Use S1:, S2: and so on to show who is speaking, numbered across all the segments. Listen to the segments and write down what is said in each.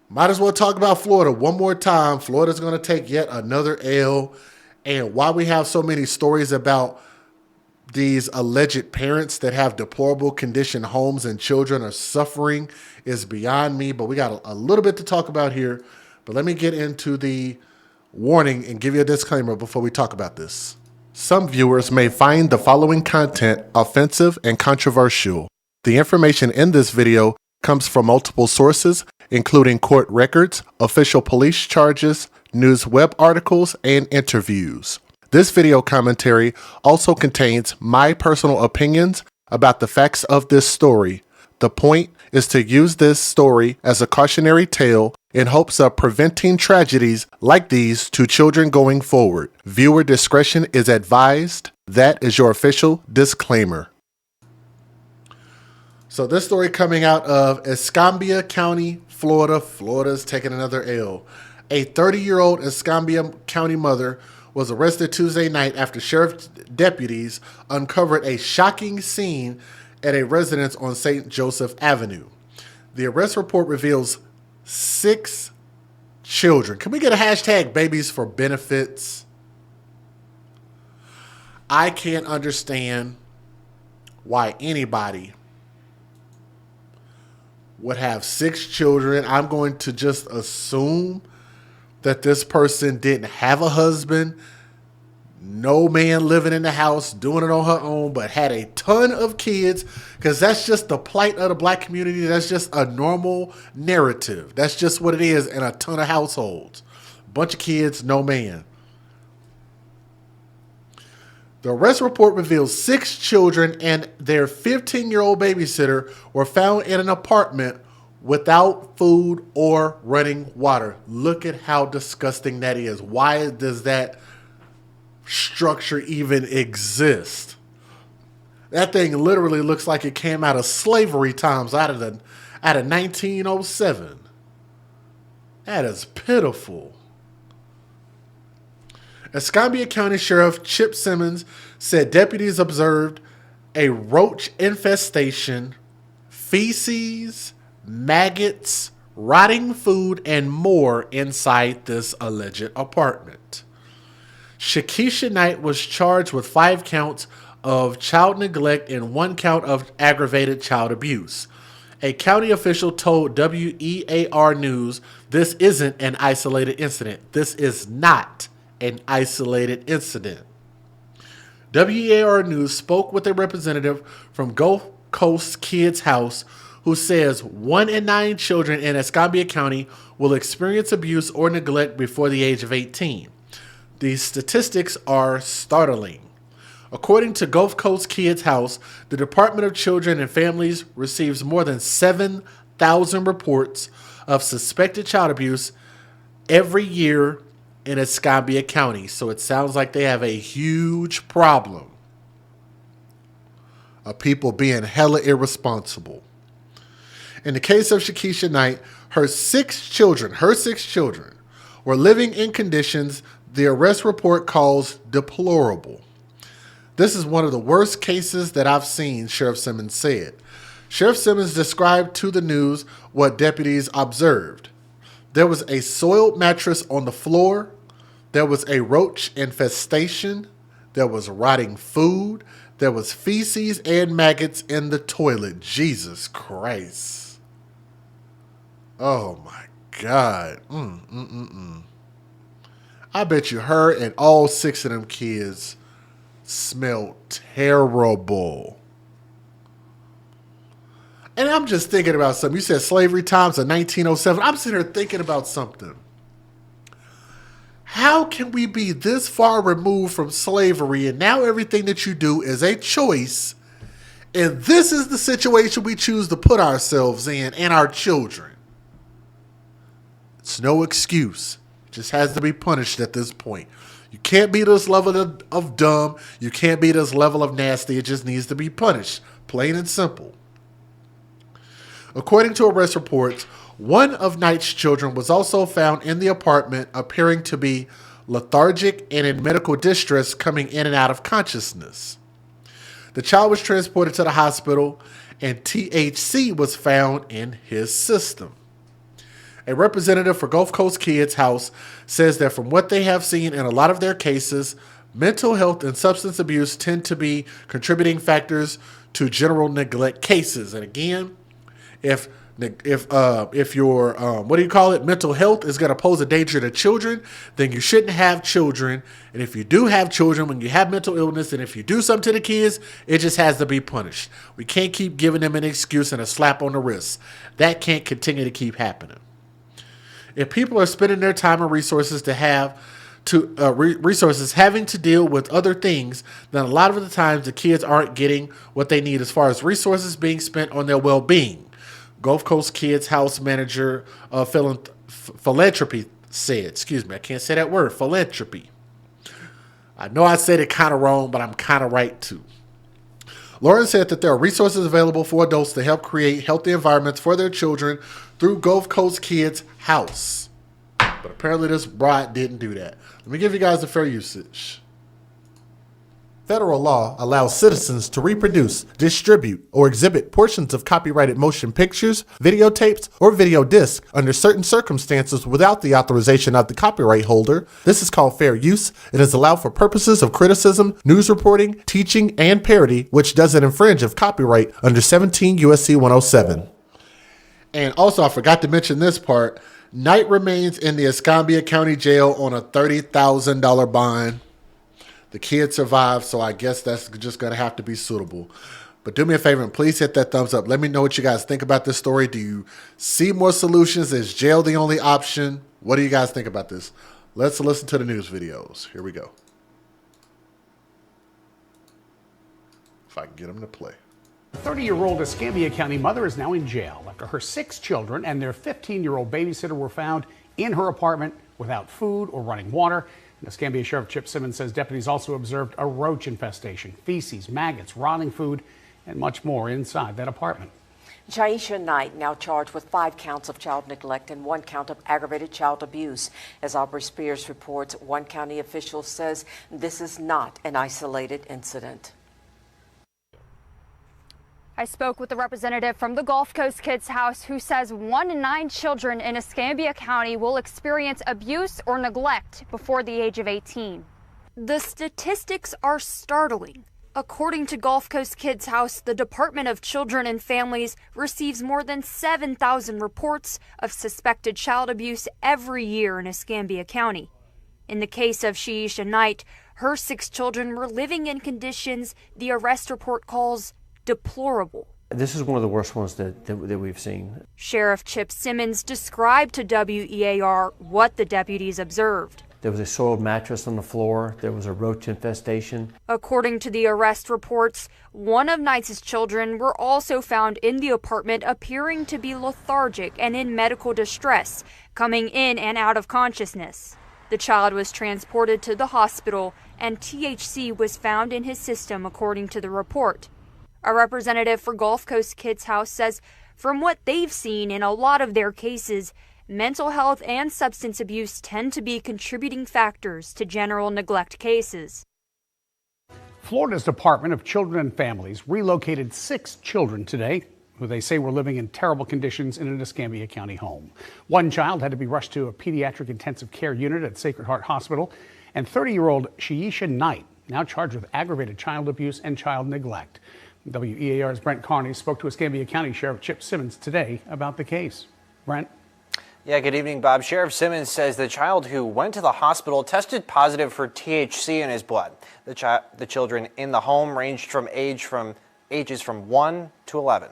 S1: Might as well talk about Florida one more time. Florida's going to take yet another L. And why we have so many stories about these alleged parents that have deplorable condition homes and children are suffering is beyond me. But we got a little bit to talk about here. But let me get into the warning and give you a disclaimer before we talk about this. Some viewers may find the following content offensive and controversial. The information in this video comes from multiple sources, including court records, official police charges, news web articles, and interviews. This video commentary also contains my personal opinions about the facts of this story. The point is to use this story as a cautionary tale in hopes of preventing tragedies like these to children going forward. Viewer discretion is advised. That is your official disclaimer. So this story coming out of Escambia County, Florida. Florida's taking another L. A 30-year-old Escambia County mother was arrested Tuesday night after sheriff deputies uncovered a shocking scene at a residence on St. Joseph Avenue. The arrest report reveals 6 children. Can we get a hashtag babies for benefits? I can't understand why anybody would have 6 children. I'm going to just assume that this person didn't have a husband, no man living in the house, doing it on her own, but had a ton of kids, because that's just the plight of the black community. That's just a normal narrative. That's just what it is in a ton of households. Bunch of kids, no man. The arrest report reveals 6 children and their 15-year-old babysitter were found in an apartment without food or running water. Look at how disgusting that is. Why does that structure even exist? That thing literally looks like it came out of slavery times, out of 1907. That is pitiful. Escambia County Sheriff Chip Simmons said deputies observed a roach infestation, feces, maggots, rotting food, and more inside this alleged apartment. Shakisha Knight was charged with 5 counts of child neglect and 1 count of aggravated child abuse. A county official told WEAR News this isn't an isolated incident. This is not an isolated incident. WEAR News spoke with a representative from Gulf Coast Kids House who says 1 in 9 children in Escambia County will experience abuse or neglect before the age of 18. These statistics are startling. According to Gulf Coast Kids House, the Department of Children and Families receives more than 7,000 reports of suspected child abuse every year in Escambia County. So it sounds like they have a huge problem of people being hella irresponsible. In the case of Shakisha Knight, her six children were living in conditions the arrest report calls deplorable. This is one of the worst cases that I've seen, Sheriff Simmons said. Sheriff Simmons described to the news what deputies observed. There was a soiled mattress on the floor. There was a roach infestation. There was rotting food. There was feces and maggots in the toilet. Jesus Christ. Oh my God. I bet you her and all 6 of them kids smell terrible. And I'm just thinking about something. You said slavery times of 1907. I'm sitting here thinking about something. How can we be this far removed from slavery and now everything that you do is a choice, and this is the situation we choose to put ourselves in and our children? It's no excuse. It just has to be punished at this point. You can't be this level of dumb. You can't be this level of nasty. It just needs to be punished. Plain and simple. According to arrest reports, one of Knight's children was also found in the apartment appearing to be lethargic and in medical distress, coming in and out of consciousness. The child was transported to the hospital and THC was found in his system. A representative for Gulf Coast Kids House says that from what they have seen in a lot of their cases, mental health and substance abuse tend to be contributing factors to general neglect cases. And again, if your mental health is going to pose a danger to children, then you shouldn't have children. And if you do have children, when you have mental illness, and if you do something to the kids, it just has to be punished. We can't keep giving them an excuse and a slap on the wrist. That can't continue to keep happening. If people are spending their time and resources resources having to deal with other things, then a lot of the times the kids aren't getting what they need as far as resources being spent on their well-being. Gulf Coast Kids House manager of philanthropy said, I can't say that word, philanthropy. I know I said it kind of wrong, but I'm kind of right too. Lauren said that there are resources available for adults to help create healthy environments for their children through Gulf Coast Kids House. But apparently this bride didn't do that. Let me give you guys the fair usage. Federal law allows citizens to reproduce, distribute, or exhibit portions of copyrighted motion pictures, videotapes, or video discs under certain circumstances without the authorization of the copyright holder. This is called fair use. It is allowed for purposes of criticism, news reporting, teaching, and parody, which doesn't infringe of copyright under 17 U.S.C. 107. And also, I forgot to mention this part. Knight remains in the Escambia County Jail on a $30,000 bond. The kid survived, so I guess that's just going to have to be suitable. But do me a favor and please hit that thumbs up. Let me know what you guys think about this story. Do you see more solutions? Is jail the only option? What do you guys think about this? Let's listen to the news videos. Here we go. If I can get them to play.
S2: The 30-year-old Escambia County mother is now in jail after her 6 children and their 15-year-old babysitter were found in her apartment without food or running water. And Escambia Sheriff Chip Simmons says deputies also observed a roach infestation, feces, maggots, rotting food, and much more inside that apartment.
S3: Jaisha Knight now charged with 5 counts of child neglect and 1 count of aggravated child abuse. As Aubrey Spears reports, one county official says this is not an isolated incident.
S4: I spoke with a representative from the Gulf Coast Kids House who says 1 in 9 children in Escambia County will experience abuse or neglect before the age of 18. The statistics are startling. According to Gulf Coast Kids House, the Department of Children and Families receives more than 7,000 reports of suspected child abuse every year in Escambia County. In the case of Jaisha Knight, her 6 children were living in conditions the arrest report calls deplorable.
S5: This is one of the worst ones that we've seen.
S4: Sheriff Chip Simmons described to WEAR what the deputies observed.
S5: There was a soiled mattress on the floor. There was a roach infestation.
S4: According to the arrest reports, one of Knight's children were also found in the apartment appearing to be lethargic and in medical distress, coming in and out of consciousness. The child was transported to the hospital and THC was found in his system, according to the report. A representative for Gulf Coast Kids House says from what they've seen in a lot of their cases, mental health and substance abuse tend to be contributing factors to general neglect cases.
S2: Florida's Department of Children and Families relocated 6 children today who they say were living in terrible conditions in an Escambia County home. 1 child had to be rushed to a pediatric intensive care unit at Sacred Heart Hospital, and 30-year-old Jaisha Knight, now charged with aggravated child abuse and child neglect. WEAR's Brent Carney spoke to Escambia County Sheriff Chip Simmons today about the case. Brent?
S6: Yeah, good evening, Bob. Sheriff Simmons says the child who went to the hospital tested positive for THC in his blood. The children in the home ranged from ages from 1 to 11.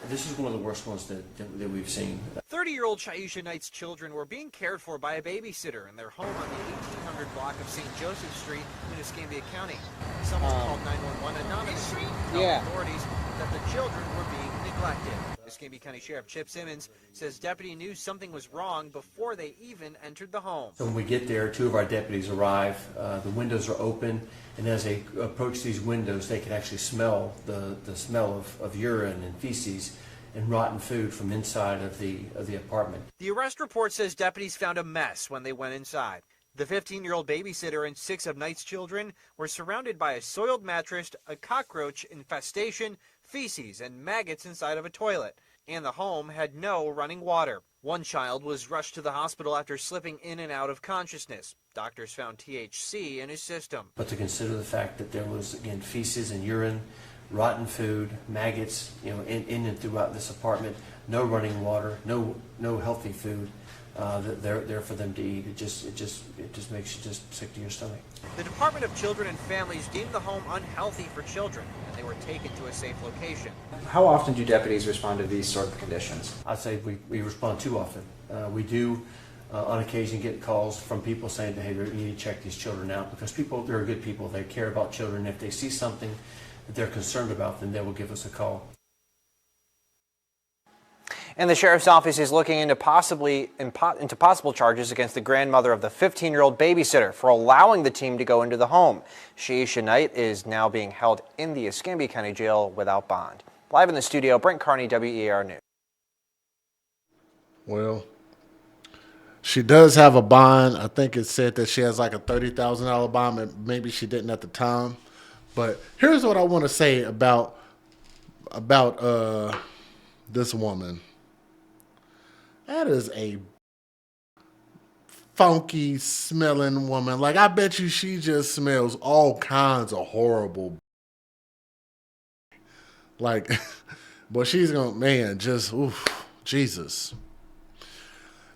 S5: This is one of the worst ones that we've seen.
S7: 30-year-old Jaisha Knight's children were being cared for by a babysitter in their home on the 1800 block of St. Joseph Street in Escambia County. Someone called 911 anonymously to tell authorities that the children were being neglected. Escambia County Sheriff Chip Simmons says deputy knew something was wrong before they even entered the home.
S5: So when we get there, 2 of our deputies arrive. The windows are open, and as they approach these windows, they can actually smell the smell of urine and feces and rotten food from inside of the apartment.
S7: The arrest report says deputies found a mess when they went inside. The 15-year-old babysitter and 6 of Knight's children were surrounded by a soiled mattress, a cockroach infestation, feces, and maggots inside of a toilet. and the home had no running water. One child was rushed to the hospital after slipping in and out of consciousness. Doctors found THC in his system.
S5: But to consider the fact that there was, again, feces and urine, rotten food, maggots, in and throughout this apartment, no running water, no healthy food that there for them to eat. It just makes you just sick to your stomach.
S7: The Department of Children and Families deemed the home unhealthy for children, and they were taken to a safe location.
S8: How often do deputies respond to these sort of conditions?
S5: I'd say we respond too often. We do on occasion get calls from people saying, hey, you need to check these children out, because they're good people. They care about children. If they see something that they're concerned about, then they will give us a call.
S6: And the sheriff's office is looking into possible charges against the grandmother of the 15-year-old babysitter for allowing the team to go into the home. Shaisha Knight is now being held in the Escambia County Jail without bond. Live in the studio, Brent Carney, WEAR News.
S1: Well, she does have a bond. I think it said that she has like a $30,000 bond. Maybe she didn't at the time. But here's what I want to say about this woman. That is a funky smelling woman. Like, I bet you she just smells all kinds of horrible. Like, but she's going, man, just, oof, Jesus.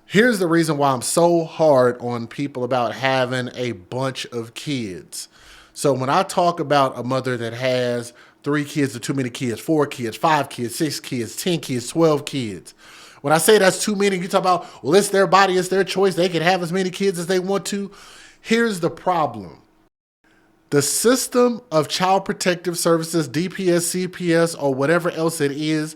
S1: Here's the reason why I'm so hard on people about having a bunch of kids. So when I talk about a mother that has 3 kids or too many kids, 4 kids, 5 kids, 6 kids, 10 kids, 12 kids. When I say that's too many, you talk about, well, it's their body, it's their choice. They can have as many kids as they want to. Here's the problem. The system of child protective services, DPS, CPS, or whatever else it is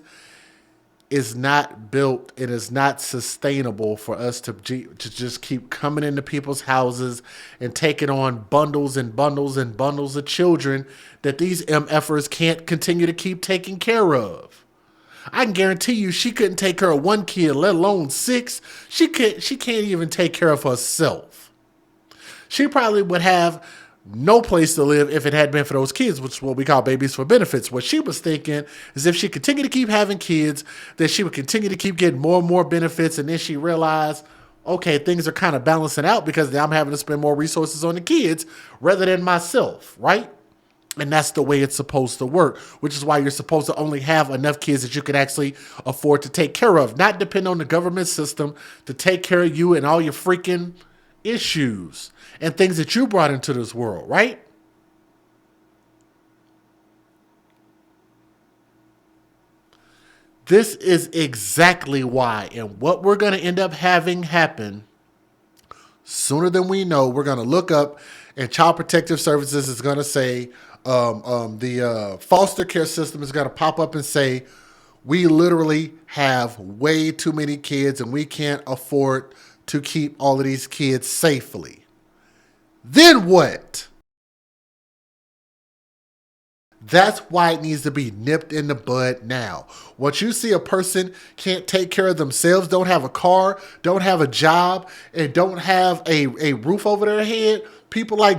S1: not built. It is not sustainable for us to just keep coming into people's houses and taking on bundles and bundles and bundles of children that these MFers can't continue to keep taking care of. I can guarantee you she couldn't take care of 1 kid, let alone 6. She can't even take care of herself. She probably would have no place to live if it had been for those kids, which is what we call babies for benefits. What she was thinking is if she continued to keep having kids, that she would continue to keep getting more and more benefits. And then she realized, okay, things are kind of balancing out because now I'm having to spend more resources on the kids rather than myself, right? And that's the way it's supposed to work, which is why you're supposed to only have enough kids that you can actually afford to take care of, not depend on the government system to take care of you and all your freaking issues and things that you brought into this world, right? This is exactly why, and what we're going to end up having happen sooner than we know. We're going to look up, and Child Protective Services is going to say, the foster care system is going to pop up and say, we literally have way too many kids and we can't afford to keep all of these kids safely. Then what? That's why it needs to be nipped in the bud now. Once you see a person can't take care of themselves, don't have a car, don't have a job, and don't have a roof over their head, people like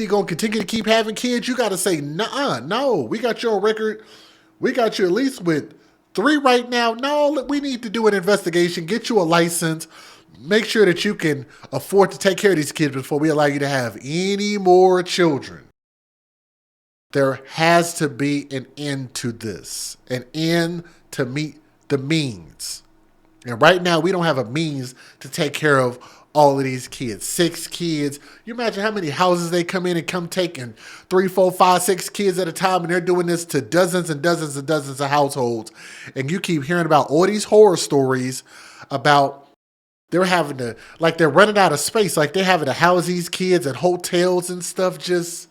S1: going to continue to keep having kids, you got to say, nah, no, we got you on record. We got you at least with 3 right now. No, we need to do an investigation, get you a license, make sure that you can afford to take care of these kids before we allow you to have any more children. There has to be an end to this, an end to meet the means. And right now, we don't have a means to take care of all of these kids. 6 kids. You imagine how many houses they come in and come taking 3, 4, 5, 6 kids at a time, and they're doing this to dozens and dozens and dozens of households. And you keep hearing about all these horror stories about they're having to, like they're running out of space, like they're having to house these kids at hotels and stuff. Just,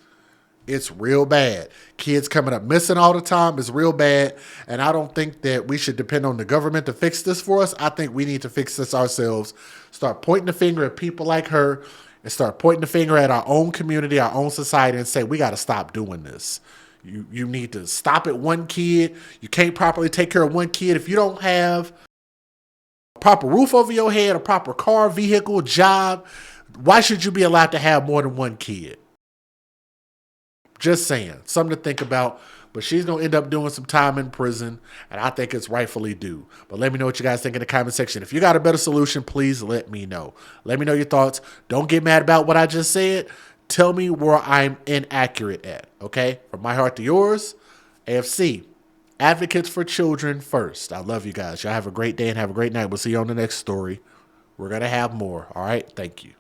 S1: it's real bad. Kids coming up missing all the time is real bad. And I don't think that we should depend on the government to fix this for us. I think we need to fix this ourselves. Start pointing the finger at people like her and start pointing the finger at our own community, our own society, and say, we got to stop doing this. You need to stop at 1 kid. You can't properly take care of 1 kid. If you don't have a proper roof over your head, a proper car, vehicle, job, why should you be allowed to have more than 1 kid? Just saying. Something to think about. but she's going to end up doing some time in prison, and I think it's rightfully due. But let me know what you guys think in the comment section. If you got a better solution, please let me know. Let me know your thoughts. Don't get mad about what I just said. Tell me where I'm inaccurate at, okay? From my heart to yours, AFC, advocates for children first. I love you guys. Y'all have a great day and have a great night. We'll see you on the next story. We're going to have more, all right? Thank you.